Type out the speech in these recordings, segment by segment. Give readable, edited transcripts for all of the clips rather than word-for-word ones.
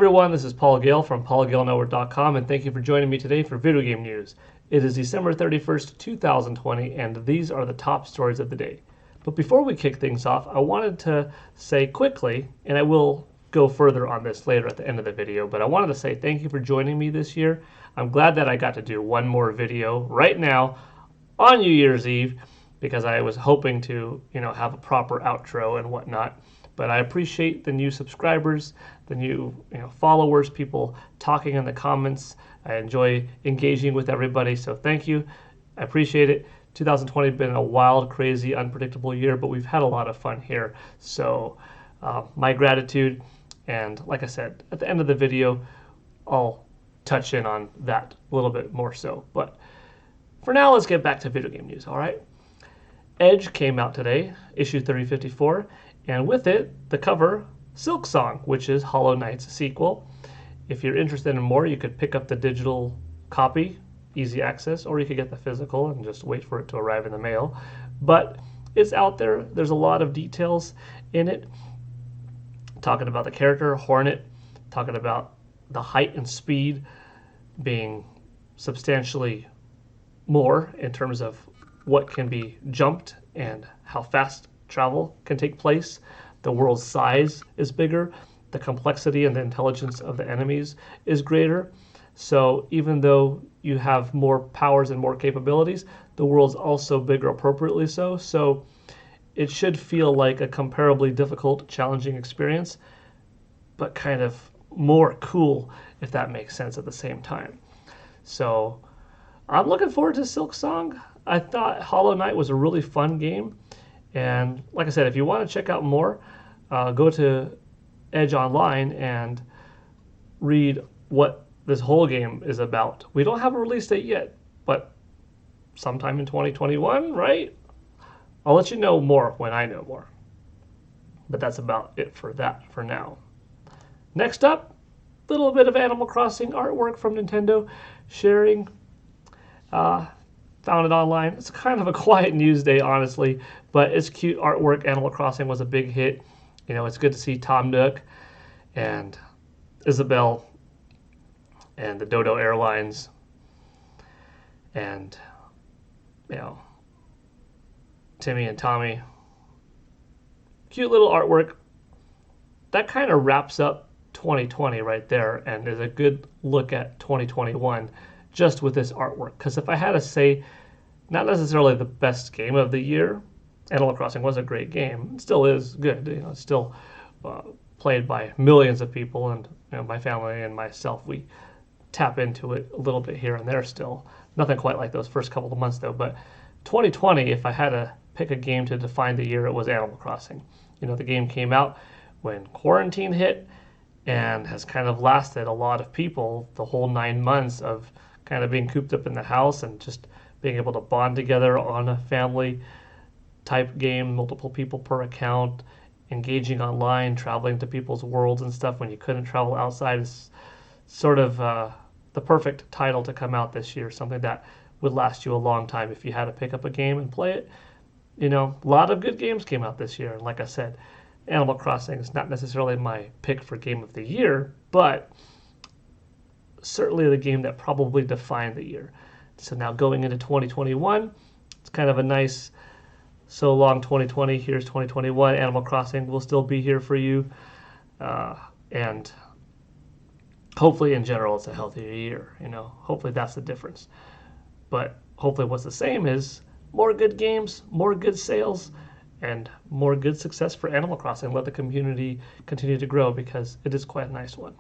everyone, this is Paul Gale from paulgalenetwork.com, and thank you for joining me today for video game news. It is December 31st, 2020, and these are the top stories of the day. But before we kick things off, I wanted to say quickly, and I will go further on this later at the end of the video, but I wanted to say thank you for joining me this year. I'm glad that I got to do one more video right now on New Year's Eve, because I was hoping to, have a proper outro and whatnot. But I appreciate the new subscribers, the new followers, people talking in the comments. I enjoy engaging with everybody, so thank you. I appreciate it. 2020 has been a wild, crazy, unpredictable year, but we've had a lot of fun here. So my gratitude, and like I said, at the end of the video, I'll touch in on that a little bit more so. But for now, let's get back to video game news, all right? Edge came out today, issue 3054, and with it, the cover, Silksong, which is Hollow Knight's sequel. If you're interested in more, you could pick up the digital copy, easy access, or you could get the physical and just wait for it to arrive in the mail. But it's out there. There's a lot of details in it, talking about the character, Hornet, talking about the height and speed being substantially more in terms of what can be jumped and how fast travel can take place. The world's size is bigger. The complexity and the intelligence of the enemies is greater. So even though you have more powers and more capabilities, the world's also bigger appropriately so. So it should feel like a comparably difficult, challenging experience, but kind of more cool, if that makes sense at the same time. So I'm looking forward to Silksong. I thought Hollow Knight was a really fun game. And like I said, if you want to check out more, go to Edge Online and read what this whole game is about. We don't have a release date yet, but sometime in 2021, right? I'll let you know more when I know more. But that's about it for that for now. Next up, a little bit of Animal Crossing artwork from Nintendo sharing. Found it online. It's kind of a quiet news day, honestly, but it's cute artwork. Animal Crossing was a big hit. It's good to see Tom Nook and Isabelle and the Dodo Airlines and, Timmy and Tommy. Cute little artwork. That kind of wraps up 2020 right there and is a good look at 2021 just with this artwork. Because if I had to say, not necessarily the best game of the year, Animal Crossing was a great game. It still is good. It's still played by millions of people, and my family and myself, we tap into it a little bit here and there still. Nothing quite like those first couple of months though. But 2020, if I had to pick a game to define the year, it was Animal Crossing. The game came out when quarantine hit and has kind of lasted a lot of people the whole 9 months of kind of being cooped up in the house and just being able to bond together on a family type game, multiple people per account, engaging online, traveling to people's worlds and stuff when you couldn't travel outside is sort of the perfect title to come out this year, something that would last you a long time if you had to pick up a game and play it. A lot of good games came out this year. And like I said, Animal Crossing is not necessarily my pick for game of the year, but certainly the game that probably defined the year. So now going into 2021, it's kind of a nice, so long 2020, here's 2021. Animal Crossing will still be here for you. And hopefully in general it's a healthier year. Hopefully that's the difference. But hopefully what's the same is more good games, more good sales, and more good success for Animal Crossing. Let the community continue to grow because it is quite a nice one.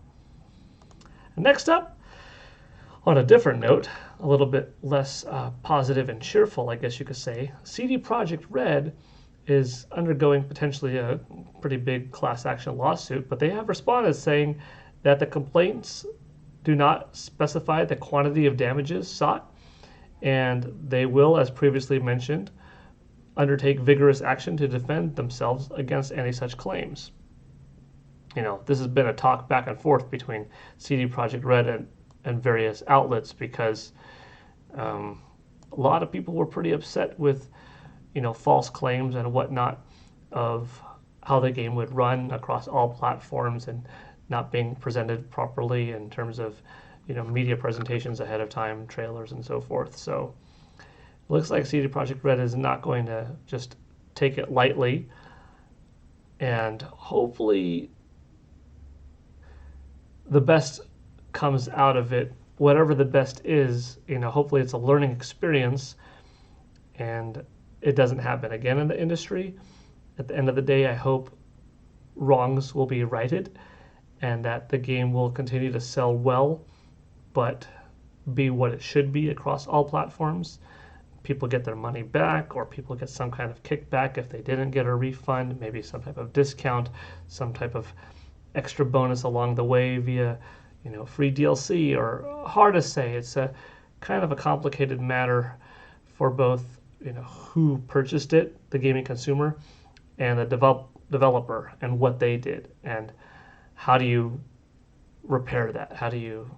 Next up, on a different note, a little bit less positive and cheerful, I guess you could say, CD Projekt Red is undergoing potentially a pretty big class action lawsuit, but they have responded saying that the complaints do not specify the quantity of damages sought, and they will, as previously mentioned, undertake vigorous action to defend themselves against any such claims. This has been a talk back and forth between CD Projekt Red and various outlets because a lot of people were pretty upset with, false claims and whatnot of how the game would run across all platforms and not being presented properly in terms of, media presentations ahead of time, trailers and so forth. So it looks like CD Projekt Red is not going to just take it lightly, and hopefully the best comes out of it. Whatever the best is, hopefully it's a learning experience and it doesn't happen again in the industry. At the end of the day, I hope wrongs will be righted and that the game will continue to sell well, but be what it should be across all platforms. People get their money back, or people get some kind of kickback if they didn't get a refund, maybe some type of discount, some type of extra bonus along the way via, free DLC, or hard to say. It's a kind of a complicated matter for both, who purchased it, the gaming consumer, and the developer, and what they did, and how do you repair that? How do you,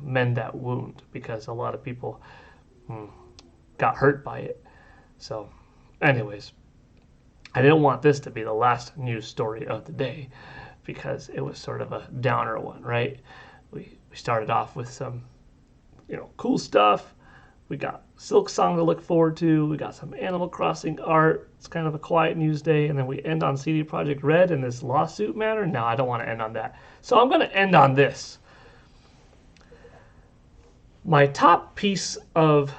mend that wound? Because a lot of people got hurt by it. So, anyways, I didn't want this to be the last news story of the day because it was sort of a downer one, right? We started off with some, cool stuff. We got Silksong to look forward to. We got some Animal Crossing art. It's kind of a quiet news day. And then we end on CD Projekt Red and this lawsuit matter. No, I don't want to end on that. So I'm going to end on this. My top piece of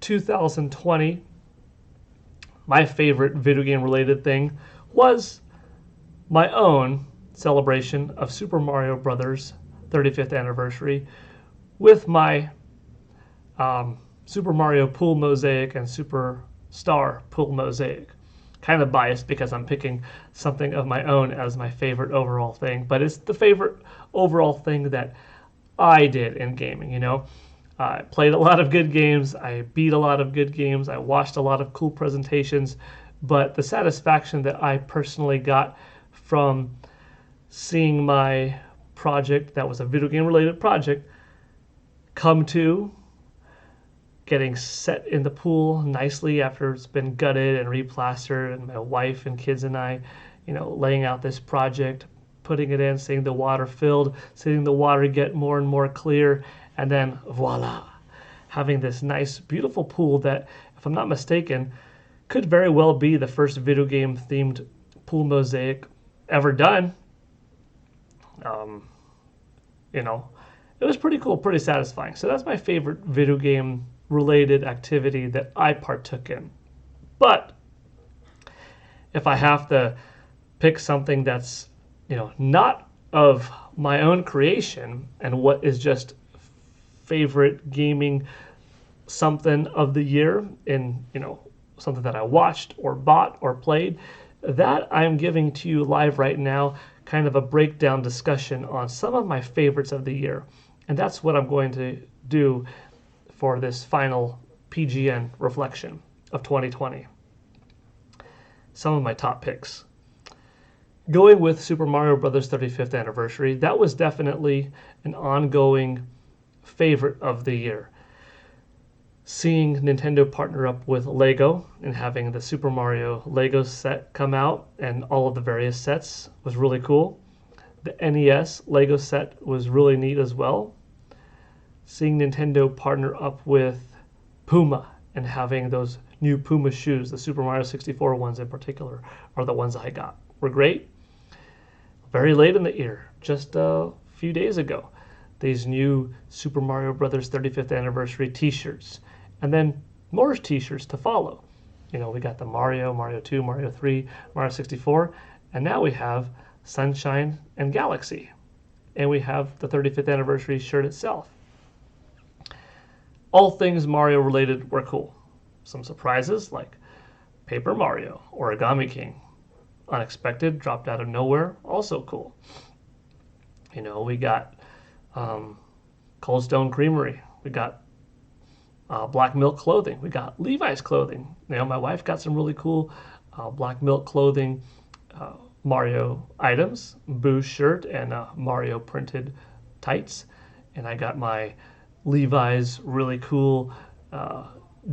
2020, my favorite video game related thing, was my own celebration of Super Mario Brothers 35th anniversary with my Super Mario Pool Mosaic and Super Star Pool Mosaic. Kind of biased because I'm picking something of my own as my favorite overall thing, but it's the favorite overall thing that I did in gaming, I played a lot of good games, I beat a lot of good games, I watched a lot of cool presentations, but the satisfaction that I personally got from seeing my project, that was a video game related project, come to getting set in the pool nicely after it's been gutted and replastered, and my wife and kids and I, laying out this project, putting it in, seeing the water filled, seeing the water get more and more clear, and then voila, having this nice, beautiful pool that, if I'm not mistaken, could very well be the first video game themed pool mosaic ever done. It was pretty cool, pretty satisfying. So that's my favorite video game related activity that I partook in. But if I have to pick something that's, not of my own creation and what is just favorite gaming something of the year in, something that I watched or bought or played, that I'm giving to you live right now, kind of a breakdown discussion on some of my favorites of the year. And that's what I'm going to do for this final PGN reflection of 2020. Some of my top picks. Going with Super Mario Bros. 35th anniversary, that was definitely an ongoing favorite of the year. Seeing Nintendo partner up with Lego and having the Super Mario Lego set come out and all of the various sets was really cool. The NES Lego set was really neat as well. Seeing Nintendo partner up with Puma and having those new Puma shoes, the Super Mario 64 ones in particular, are the ones I got, were great. Very late in the year, just a few days ago, these new Super Mario Bros. 35th anniversary t-shirts, and then more t-shirts to follow. We got the Mario, Mario 2, Mario 3, Mario 64, and now we have Sunshine and Galaxy, and we have the 35th anniversary shirt itself. All things Mario related were cool. Some surprises like Paper Mario, Origami King, unexpected, dropped out of nowhere, also cool. We got Cold Stone Creamery, we got Black Milk clothing, we got Levi's clothing. My wife got some really cool Black Milk clothing Mario items, Boo's shirt and Mario printed tights, and I got my Levi's really cool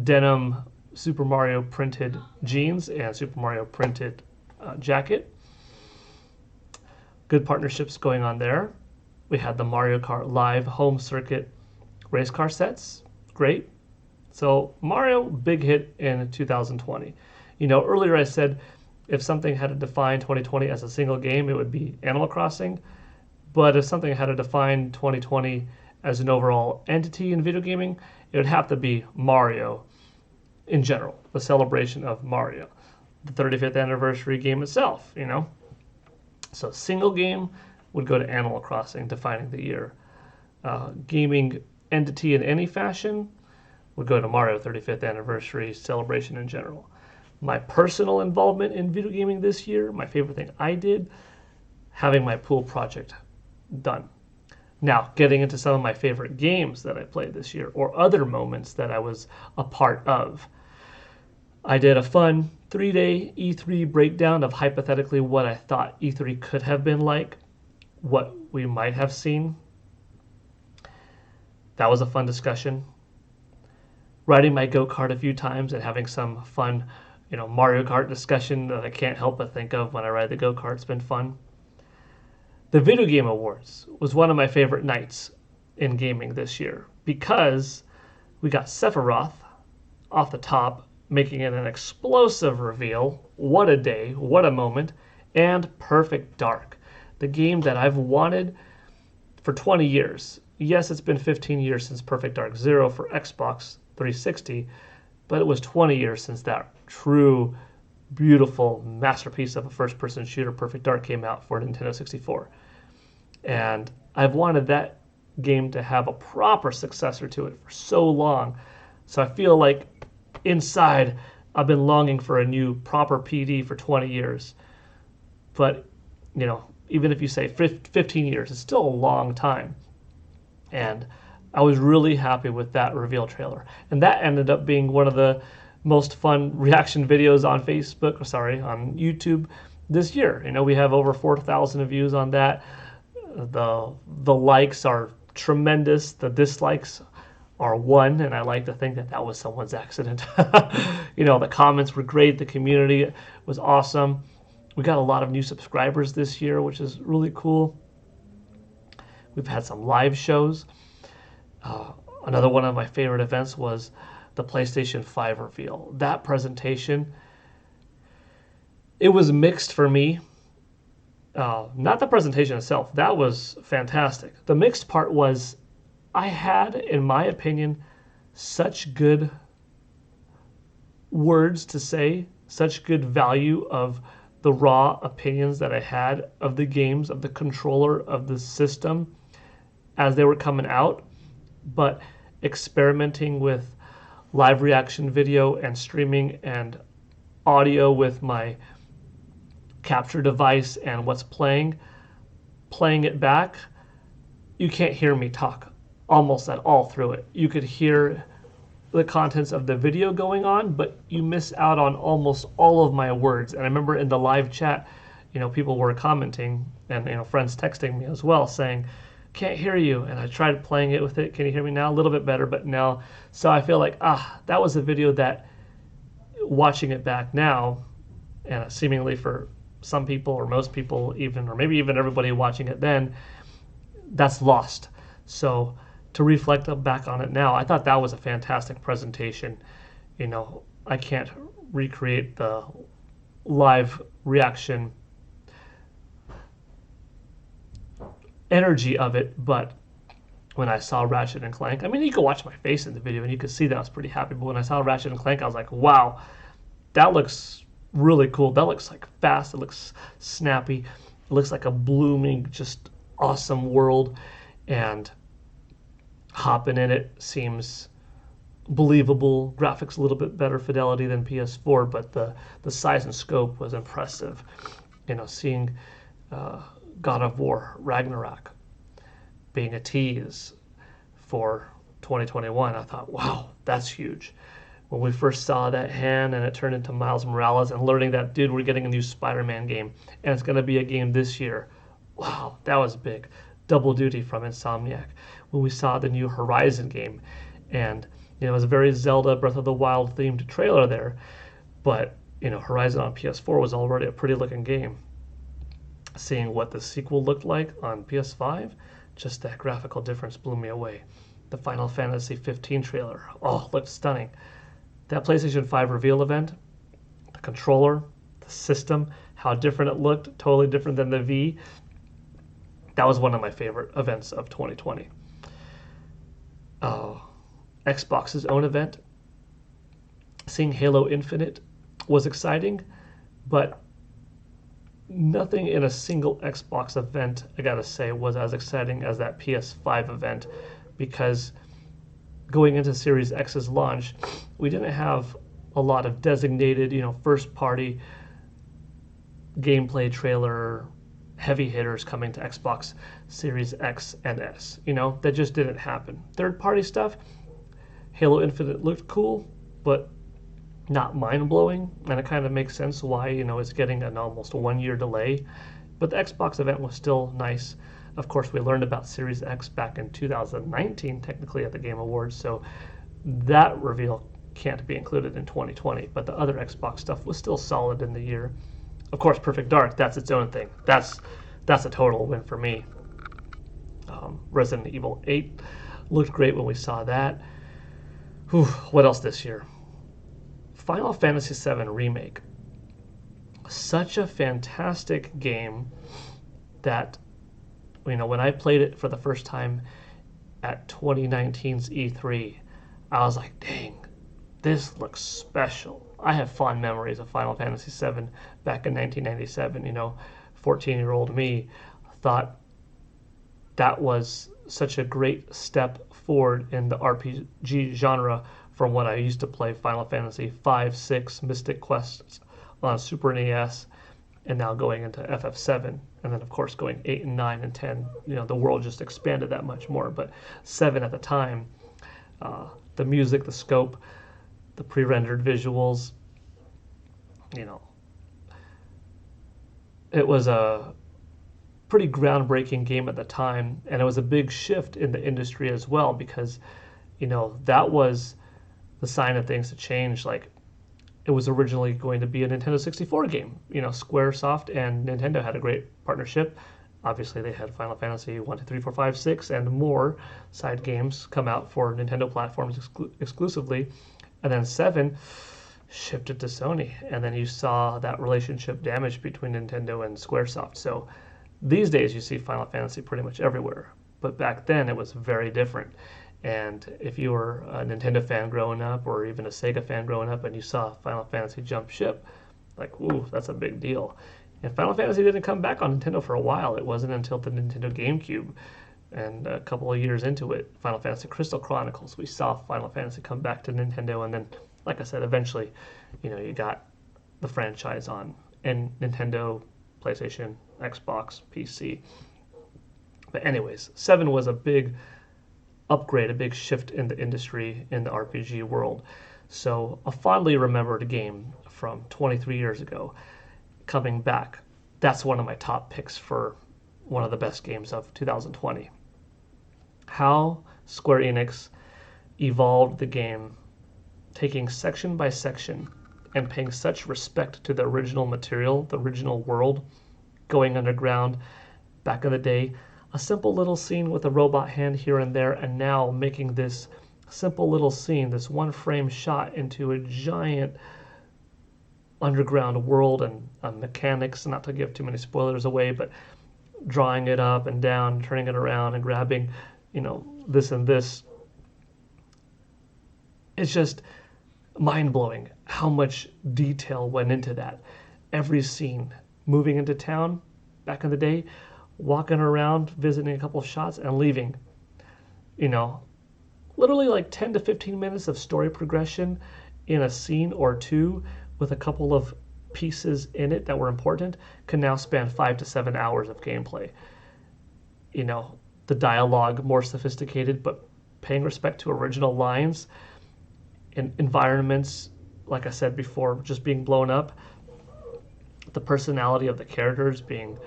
denim Super Mario printed jeans and Super Mario printed jacket. Good partnerships going on there. We had the Mario Kart Live home circuit race car sets. Great. So Mario, big hit in 2020. Earlier I said if something had to define 2020 as a single game, it would be Animal Crossing. But if something had to define 2020 as an overall entity in video gaming, it would have to be Mario in general, the celebration of Mario, the 35th anniversary game itself, So single game would go to Animal Crossing, defining the year. Gaming entity in any fashion would go to Mario 35th anniversary celebration in general. My personal involvement in video gaming this year, my favorite thing I did, having my pool project done. Now, getting into some of my favorite games that I played this year or other moments that I was a part of. I did a fun 3-day E3 breakdown of hypothetically what I thought E3 could have been like, what we might have seen. That was a fun discussion. Riding my go-kart a few times and having some fun, Mario Kart discussion that I can't help but think of when I ride the go-kart. It's been fun. The Video Game Awards was one of my favorite nights in gaming this year because we got Sephiroth off the top, making it an explosive reveal. What a day, what a moment. And Perfect Dark, the game that I've wanted for 20 years. Yes, it's been 15 years since Perfect Dark Zero for Xbox 360, but it was 20 years since that true, beautiful masterpiece of a first-person shooter, Perfect Dark, came out for Nintendo 64. And I've wanted that game to have a proper successor to it for so long. So I feel like inside I've been longing for a new proper PD for 20 years. But, even if you say 15 years, it's still a long time. And I was really happy with that reveal trailer. And that ended up being one of the most fun reaction videos on on YouTube this year. We have over 4,000 views on that. The likes are tremendous. The dislikes are 1, and I like to think that was someone's accident. The comments were great. The community was awesome. We got a lot of new subscribers this year, which is really cool. We've had some live shows. Another one of my favorite events was the PlayStation 5 reveal. That presentation, it was mixed for me. Not the presentation itself. That was fantastic. The mixed part was I had, in my opinion, such good words to say, such good value of the raw opinions that I had of the games, of the controller, of the system as they were coming out. But experimenting with live reaction video and streaming and audio with my capture device and what's playing it back, you can't hear me talk almost at all through it. You could hear the contents of the video going on, but you miss out on almost all of my words. And I remember in the live chat, people were commenting and, friends texting me as well saying, can't hear you. And I tried playing it with it. Can you hear me now? A little bit better, but no. So I feel like, that was a video that watching it back now, and seemingly for some people or most people even, or maybe even everybody watching it then, that's lost. So to reflect back on it now, I thought that was a fantastic presentation. I can't recreate the live reaction energy of it, but when I saw Ratchet and Clank, you could watch my face in the video and you could see that I was pretty happy, but when I saw Ratchet and Clank, I was like, wow, that looks really cool. That looks like fast. It looks snappy. It looks like a blooming, just awesome world, and hopping in it seems believable. Graphics a little bit better fidelity than PS4, but the size and scope was impressive. Seeing God of War Ragnarok being a tease for 2021, I thought, wow, that's huge. When we first saw that hand and it turned into Miles Morales, and learning that, dude, we're getting a new Spider-Man game and it's going to be a game this year. Wow, that was big. Double duty from Insomniac. When we saw the new Horizon game, and it was a very Zelda Breath of the Wild themed trailer there, but Horizon on PS4 was already a pretty looking game. Seeing what the sequel looked like on PS5, just that graphical difference blew me away. The Final Fantasy 15 trailer, oh, looked stunning. That PlayStation 5 reveal event, the controller, the system, how different it looked, totally different than the V. That was one of my favorite events of 2020. Xbox's own event, seeing Halo Infinite was exciting, but nothing in a single Xbox event, I gotta say, was as exciting as that PS5 event, because going into Series X's launch, we didn't have a lot of designated, first-party gameplay trailer heavy hitters coming to Xbox Series X and S. That just didn't happen. Third-party stuff, Halo Infinite looked cool, but not mind-blowing, and it kind of makes sense why, it's getting an almost 1-year delay. But the Xbox event was still nice. Of course, we learned about Series X back in 2019, technically at the Game Awards, so that reveal can't be included in 2020, but the other Xbox stuff was still solid in the year. Of course, Perfect Dark, that's its own thing. That's a total win for me. Resident Evil 8 looked great when we saw that. Whew, what else this year? Final Fantasy VII Remake. Such a fantastic game that, when I played it for the first time at 2019's E3, I was like, dang, this looks special. I have fond memories of Final Fantasy VII back in 1997. 14-year-old me thought that was such a great step forward in the RPG genre from what I used to play Final Fantasy 5, 6, Mystic Quest on Super NES, and now going into FF7, and then of course going 8 and 9 and 10. The world just expanded that much more. But 7 at the time, the music, the scope, the pre-rendered visuals, it was a pretty groundbreaking game at the time, and it was a big shift in the industry as well, because that was the sign of things to change. Like, it was originally going to be a Nintendo 64 game. Squaresoft and Nintendo had a great partnership. Obviously, they had Final Fantasy 1, 2, 3, 4, 5, 6, and more side games come out for Nintendo platforms exclusively. And then 7 shifted to Sony. And then you saw that relationship damage between Nintendo and Squaresoft. So these days, you see Final Fantasy pretty much everywhere. But back then, it was very different. And if you were a Nintendo fan growing up, or even a Sega fan growing up, and you saw Final Fantasy jump ship, like, ooh, that's a big deal. And Final Fantasy didn't come back on Nintendo for a while. It wasn't until the Nintendo GameCube, and a couple of years into it, Final Fantasy Crystal Chronicles, we saw Final Fantasy come back to Nintendo. And then, like I said, eventually, you got the franchise on and Nintendo, PlayStation, Xbox, PC. But anyways, 7 was a big upgrade, a big shift in the industry, in the RPG world. So a fondly remembered game from 23 years ago coming back. That's one of my top picks for one of the best games of 2020. How Square Enix evolved the game, taking section by section and paying such respect to the original material, the original world, going underground back in the day. A simple little scene with a robot hand here and there, and now making this simple little scene, this one frame shot, into a giant underground world and mechanics, not to give too many spoilers away, but drawing it up and down, turning it around and grabbing, this and this. It's just mind-blowing how much detail went into that. Every scene, moving into town back in the day, walking around, visiting a couple of shots, and leaving. Literally like 10 to 15 minutes of story progression in a scene or two with a couple of pieces in it that were important can now span 5 to 7 hours of gameplay. The dialogue more sophisticated, but paying respect to original lines, and environments, like I said before, just being blown up. The personality of the characters being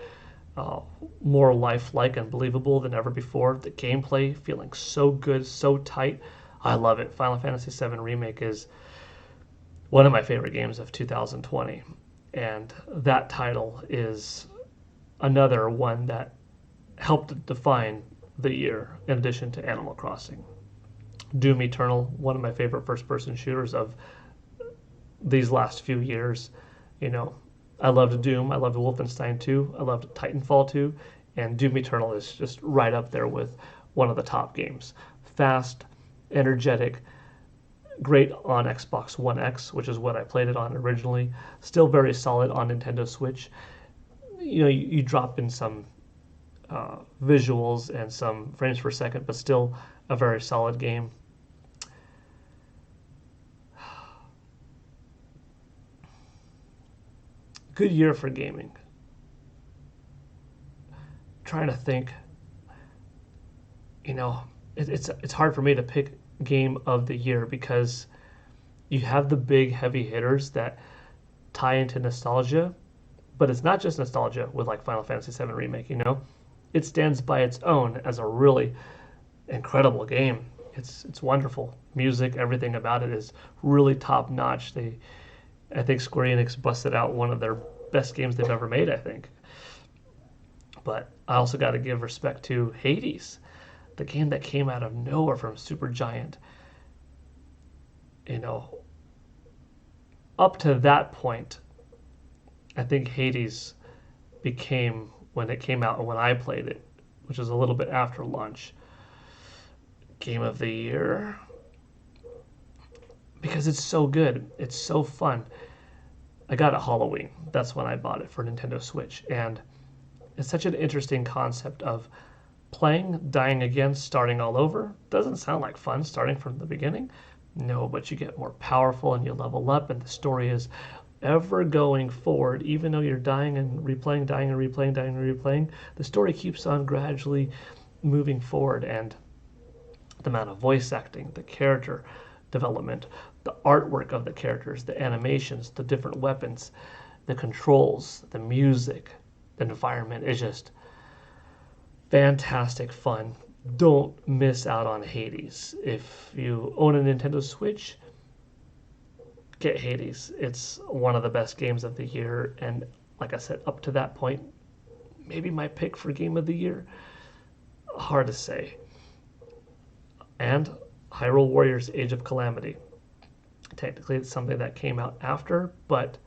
more lifelike and believable than ever before. The gameplay feeling so good, so tight. I love it. Final Fantasy VII Remake is one of my favorite games of 2020. And that title is another one that helped define the year in addition to Animal Crossing. Doom Eternal, one of my favorite first-person shooters of these last few years. You know, I loved Doom, I loved Wolfenstein 2, I loved Titanfall 2, and Doom Eternal is just right up there with one of the top games. Fast, energetic, great on Xbox One X, which is what I played it on originally. Still very solid on Nintendo Switch. You know, you drop in some visuals and some frames per second, but still a very solid game. Good year for gaming. Trying to think, you know, it's hard for me to pick game of the year because you have the big heavy hitters that tie into nostalgia, but it's not just nostalgia with like Final Fantasy VII Remake, you know? It stands by its own as a really incredible game. It's wonderful. Music, everything about it is really top notch. I think Square Enix busted out one of their best games they've ever made, I think. But I also got to give respect to Hades, the game that came out of nowhere from Supergiant. You know, up to that point, I think Hades became, when it came out and when I played it, which was a little bit after launch, game of the year. Because it's so good. It's so fun. I got it Halloween. That's when I bought it for Nintendo Switch. And it's such an interesting concept of playing, dying again, starting all over. Doesn't sound like fun starting from the beginning. No, but you get more powerful and you level up, and the story is ever going forward. Even though you're dying and replaying, dying and replaying, dying and replaying, the story keeps on gradually moving forward. And the amount of voice acting, the character development, the artwork of the characters, the animations, the different weapons, the controls, the music, the environment is just fantastic fun. Don't miss out on Hades. If you own a Nintendo Switch, get Hades. It's one of the best games of the year, and like I said, up to that point, maybe my pick for game of the year. Hard to say. And Hyrule Warriors Age of Calamity. Technically, it's something that came out after, but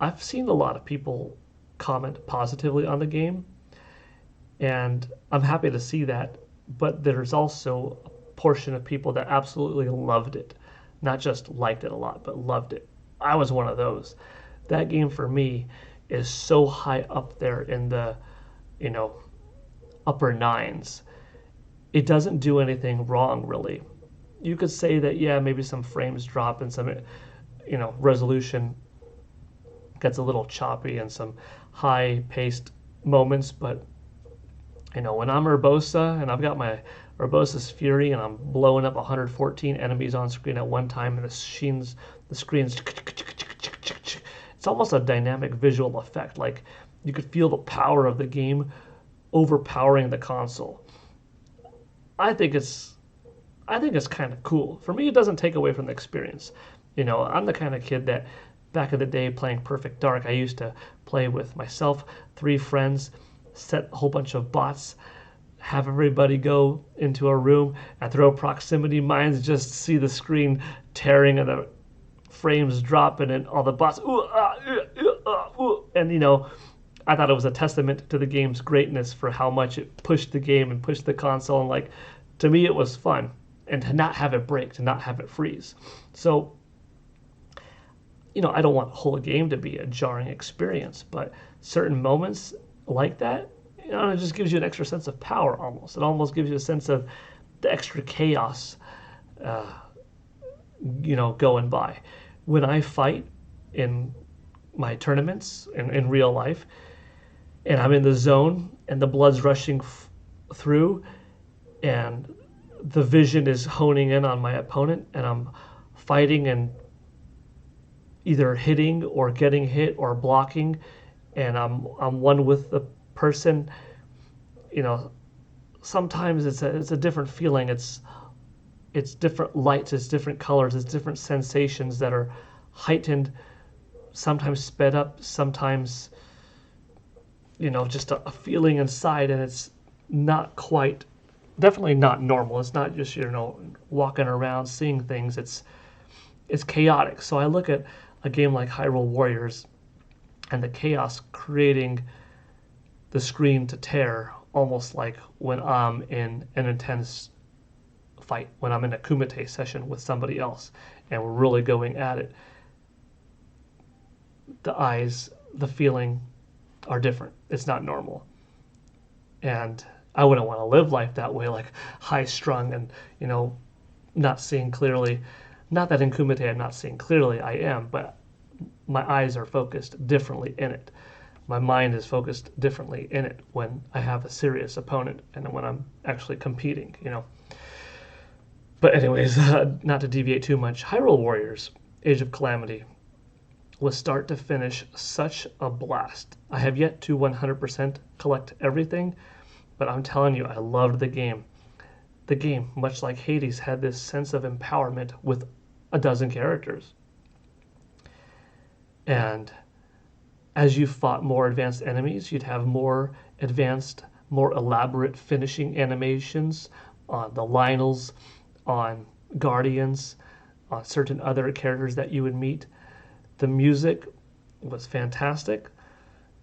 I've seen a lot of people comment positively on the game, and I'm happy to see that, but there's also a portion of people that absolutely loved it. Not just liked it a lot, but loved it. I was one of those. That game for me is so high up there in the, you know, upper nines. It doesn't do anything wrong, really. You could say that, yeah, maybe some frames drop and some, you know, resolution gets a little choppy and some high-paced moments, but, you know, when I'm Urbosa and I've got my Urbosa's Fury and I'm blowing up 114 enemies on screen at one time and the screen's it's almost a dynamic visual effect. Like, you could feel the power of the game overpowering the console. I think it's kind of cool. For me, it doesn't take away from the experience. You know, I'm the kind of kid that back in the day playing Perfect Dark, I used to play with myself, 3 friends, set a whole bunch of bots, have everybody go into a room and throw proximity mines, just see the screen tearing and the frames dropping and all the bots, and you know, I thought it was a testament to the game's greatness for how much it pushed the game and pushed the console. And like, to me, it was fun. And to not have it break, to not have it freeze. So, you know, I don't want the whole game to be a jarring experience, but certain moments like that, you know, it just gives you an extra sense of power almost. It almost gives you a sense of the extra chaos, you know, going by. When I fight in my tournaments in real life, and I'm in the zone and the blood's rushing through and the vision is honing in on my opponent and I'm fighting and either hitting or getting hit or blocking, and I'm one with the person, you know, sometimes it's a different feeling. It's different lights, it's different colors, it's different sensations that are heightened, sometimes sped up, sometimes just a feeling inside, and it's not quite, definitely not normal. It's not just, walking around seeing things. It's chaotic. So I look at a game like Hyrule Warriors and the chaos creating the screen to tear, almost like when I'm in an intense fight, when I'm in a kumite session with somebody else and we're really going at it. The eyes, the feeling are different. It's not normal. And I wouldn't want to live life that way, like high strung and, not seeing clearly. Not that in kumite I'm not seeing clearly, I am, but my eyes are focused differently in it. My mind is focused differently in it when I have a serious opponent and when I'm actually competing, But anyways, not to deviate too much, Hyrule Warriors, Age of Calamity, was start to finish such a blast. I have yet to 100% collect everything, but I'm telling you, I loved the game. The game, much like Hades, had this sense of empowerment with a dozen characters. And as you fought more advanced enemies, you'd have more advanced, more elaborate finishing animations on the Lionels, on Guardians, on certain other characters that you would meet. The music was fantastic.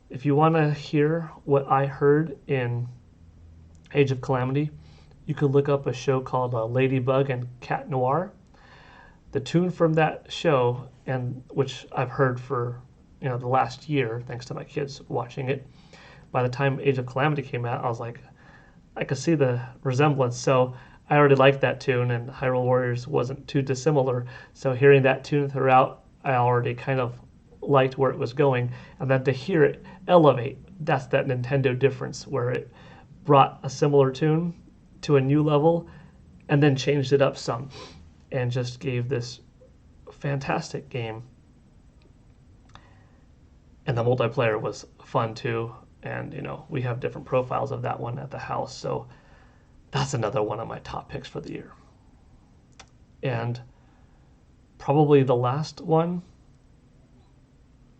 If you want to hear what I heard in Age of Calamity, you could look up a show called Ladybug and Cat Noir. The tune from that show, and which I've heard for the last year, thanks to my kids watching it. By the time Age of Calamity came out, I was like, I could see the resemblance. So I already liked that tune, and Hyrule Warriors wasn't too dissimilar. So hearing that tune throughout, I already kind of liked where it was going. And then to hear it elevate, that's that Nintendo difference where it brought a similar tune to a new level and then changed it up some and just gave this fantastic game. And the multiplayer was fun too. And, we have different profiles of that one at the house. So that's another one of my top picks for the year. And probably the last one,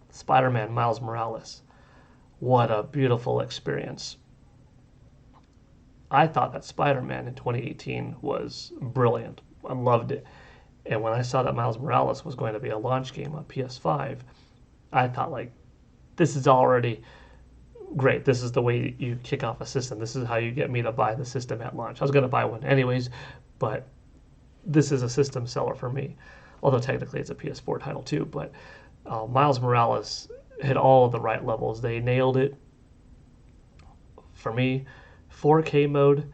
Spider-Man Miles Morales. What a beautiful experience. I thought that Spider-Man in 2018 was brilliant. I loved it. And when I saw that Miles Morales was going to be a launch game on PS5, I thought, this is already great. This is the way you kick off a system. This is how you get me to buy the system at launch. I was going to buy one anyways, but this is a system seller for me. Although technically it's a PS4 title too, but Miles Morales hit all of the right levels. They nailed it. For me, 4K mode,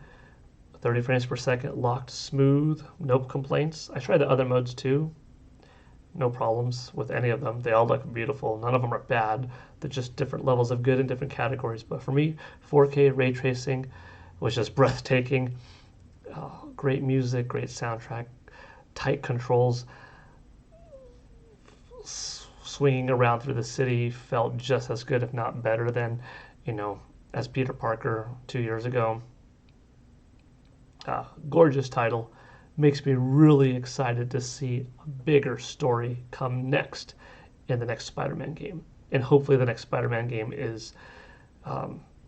30 frames per second, locked smooth, no complaints. I tried the other modes too. No problems with any of them. They all look beautiful. None of them are bad. They're just different levels of good in different categories. But for me, 4K ray tracing was just breathtaking. Great music, great soundtrack, tight controls. Swinging around through the city felt just as good, if not better than, as Peter Parker 2 years ago. Gorgeous title. Makes me really excited to see a bigger story come next in the next Spider-Man game. And hopefully the next Spider-Man game is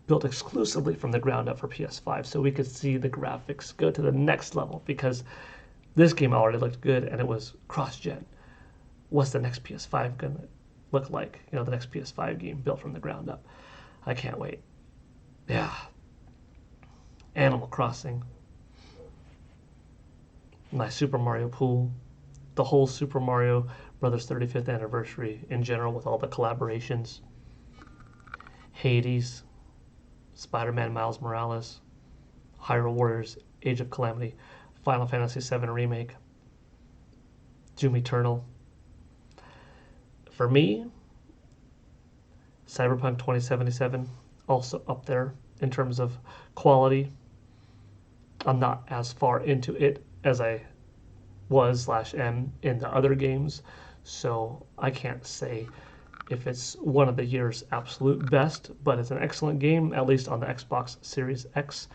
built exclusively from the ground up for PS5 so we could see the graphics go to the next level, because this game already looked good and it was cross-gen. What's the next PS5 going to look like? The next PS5 game built from the ground up. I can't wait. Yeah. Animal Crossing. My Super Mario pool. The whole Super Mario Brothers 35th anniversary in general with all the collaborations. Hades. Spider-Man Miles Morales. Hyrule Warriors Age of Calamity. Final Fantasy VII Remake. Doom Eternal. For me, Cyberpunk 2077, also up there in terms of quality. I'm not as far into it as I was/am in the other games, so I can't say if it's one of the year's absolute best, but it's an excellent game, at least on the Xbox Series X.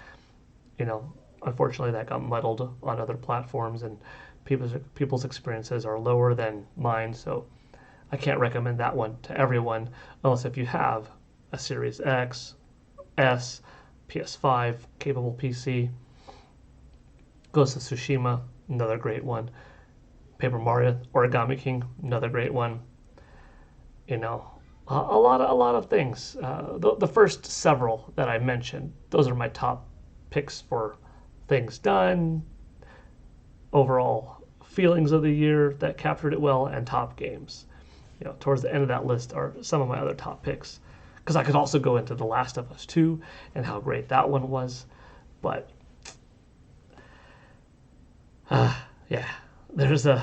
Unfortunately that got muddled on other platforms and people's experiences are lower than mine, so I can't recommend that one to everyone, unless if you have a Series X, S, PS5 capable PC. Ghost of Tsushima, another great one. Paper Mario, Origami King, another great one. You know, a lot of things. The first several that I mentioned, those are my top picks for things done, overall feelings of the year that captured it well, and top games. You know, towards the end of that list are some of my other top picks. Because I could also go into The Last of Us 2 and how great that one was. But, yeah, there's a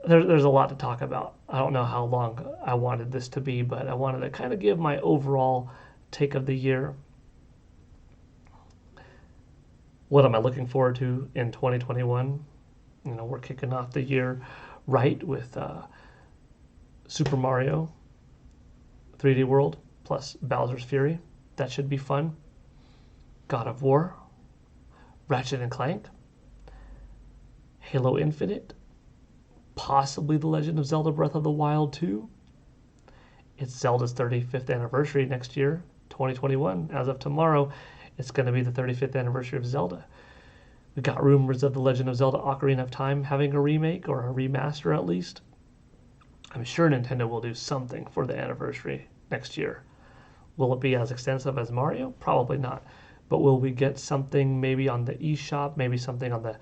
lot to talk about. I don't know how long I wanted this to be, but I wanted to kind of give my overall take of the year. What am I looking forward to in 2021? You know, we're kicking off the year right with Super Mario 3D World plus Bowser's Fury. That should be fun. God of War, Ratchet and Clank, Halo Infinite, possibly The Legend of Zelda Breath of the Wild 2. It's Zelda's 35th anniversary next year, 2021. As of tomorrow, it's going to be the 35th anniversary of Zelda. We got rumors of The Legend of Zelda Ocarina of Time having a remake or a remaster at least. I'm sure Nintendo will do something for the anniversary next year. Will it be as extensive as Mario? Probably not. But will we get something maybe on the eShop, maybe something on the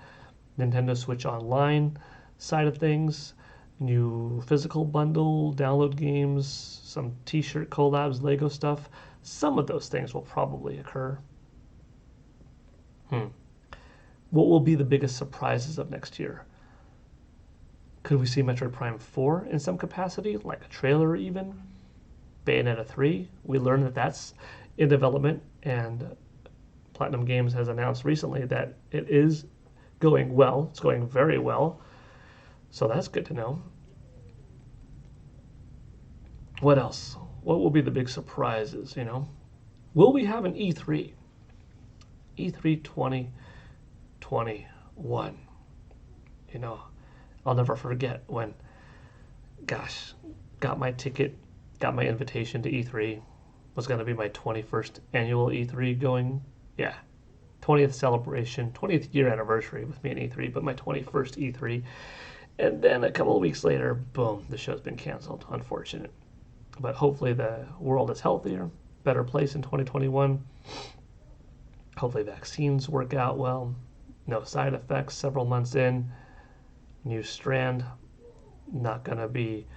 Nintendo Switch Online side of things? New physical bundle, download games, some t-shirt collabs, Lego stuff. Some of those things will probably occur. What will be the biggest surprises of next year? Could we see Metroid Prime 4 in some capacity, like a trailer even? Bayonetta 3, we learned that that's in development, and Platinum Games has announced recently that it is going well. It's going very well. So that's good to know. What else? What will be the big surprises, you know? Will we have an E3? E3 2021. You know, I'll never forget when, got my ticket, got my invitation to E3. Was going to be my 21st annual E3 going, 20th celebration, 20th year anniversary with me at E3, but my 21st E3. And then a couple of weeks later, boom, the show's been canceled. Unfortunate. But hopefully the world is healthier, better place in 2021. Hopefully vaccines work out well. No side effects several months in. New strand, not going to be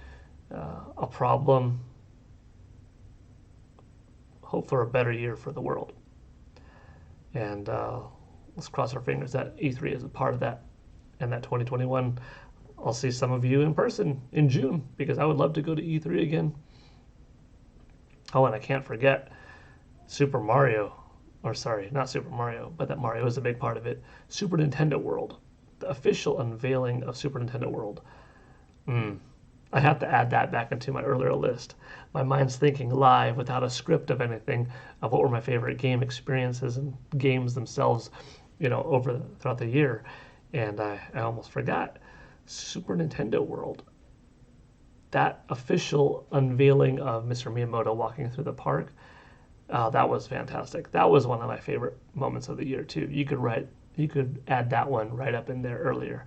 a problem. Hope for a better year for the world. And let's cross our fingers that E3 is a part of that. And that 2021, I'll see some of you in person in June, because I would love to go to E3 again. Oh, and I can't forget Super Mario. Or sorry, not Super Mario, but that Mario is a big part of it. Super Nintendo World. The official unveiling of Super Nintendo World. I have to add that back into my earlier list. My mind's thinking live without a script of anything of what were my favorite game experiences and games themselves, you know, throughout the year. And I almost forgot. Super Nintendo World. That official unveiling of Mr. Miyamoto walking through the park, that was fantastic. That was one of my favorite moments of the year too. You could add that one right up in there earlier.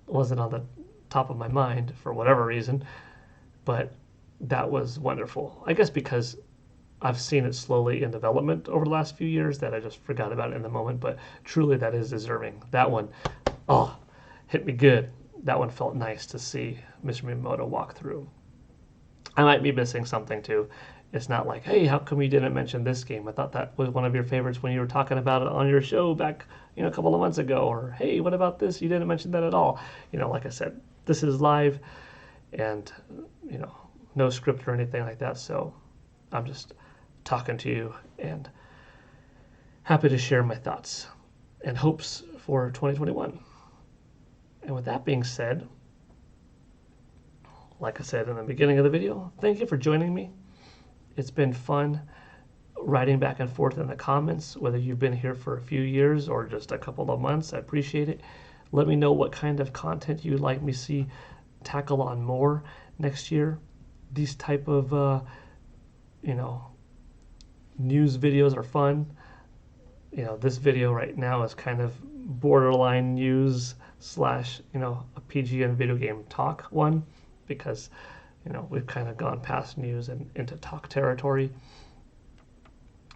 It wasn't on the top of my mind for whatever reason, but that was wonderful. I guess because I've seen it slowly in development over the last few years that I just forgot about it in the moment, but truly that is deserving. That one, hit me good. That one felt nice to see Mr. Miyamoto walk through. I might be missing something too. It's not like, hey, how come you didn't mention this game? I thought that was one of your favorites when you were talking about it on your show back, a couple of months ago. Or, hey, what about this? You didn't mention that at all. Like I said, this is live and, no script or anything like that. So I'm just talking to you and happy to share my thoughts and hopes for 2021. And with that being said, like I said in the beginning of the video, thank you for joining me. It's been fun writing back and forth in the comments, whether you've been here for a few years or just a couple of months. I appreciate it. Let me know what kind of content you'd like me to see tackle on more next year. These type of, news videos are fun. You know, this video right now is kind of borderline news slash, a PGN video game talk one, because, we've kind of gone past news and into talk territory.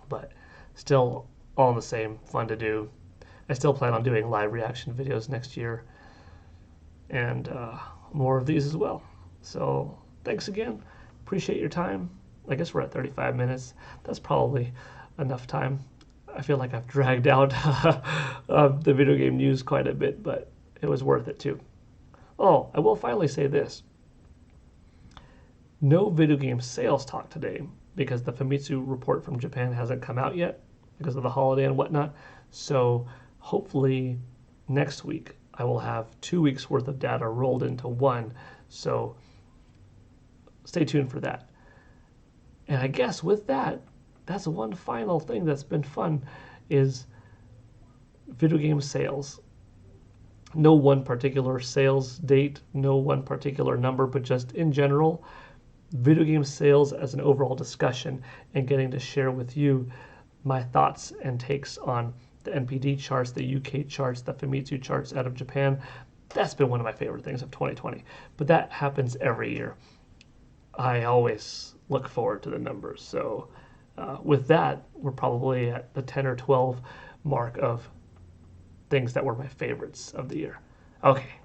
But still all the same, fun to do. I still plan on doing live reaction videos next year, and more of these as well. So thanks again. Appreciate your time. I guess we're at 35 minutes. That's probably enough time. I feel like I've dragged out the video game news quite a bit, but it was worth it too. Oh, I will finally say this. No video game sales talk today because the Famitsu report from Japan hasn't come out yet because of the holiday and whatnot. So hopefully next week I will have 2 weeks worth of data rolled into one. So stay tuned for that. And I guess with that, that's one final thing that's been fun is video game sales. No one particular sales date, no one particular number, but just in general, video game sales as an overall discussion and getting to share with you my thoughts and takes on the NPD charts, the UK charts, the Famitsu charts out of Japan. That's been one of my favorite things of 2020. But that happens every year. I always look forward to the numbers. So with that, we're probably at the 10 or 12 mark of things that were my favorites of the year. Okay,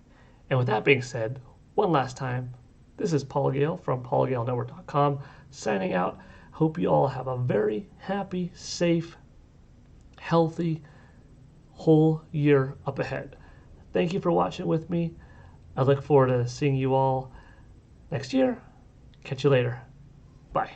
and with that being said, one last time, this is Paul Gale from paulgalenetwork.com signing out. Hope you all have a very happy, safe, healthy whole year up ahead. Thank you for watching with me. I look forward to seeing you all next year. Catch you later. Bye.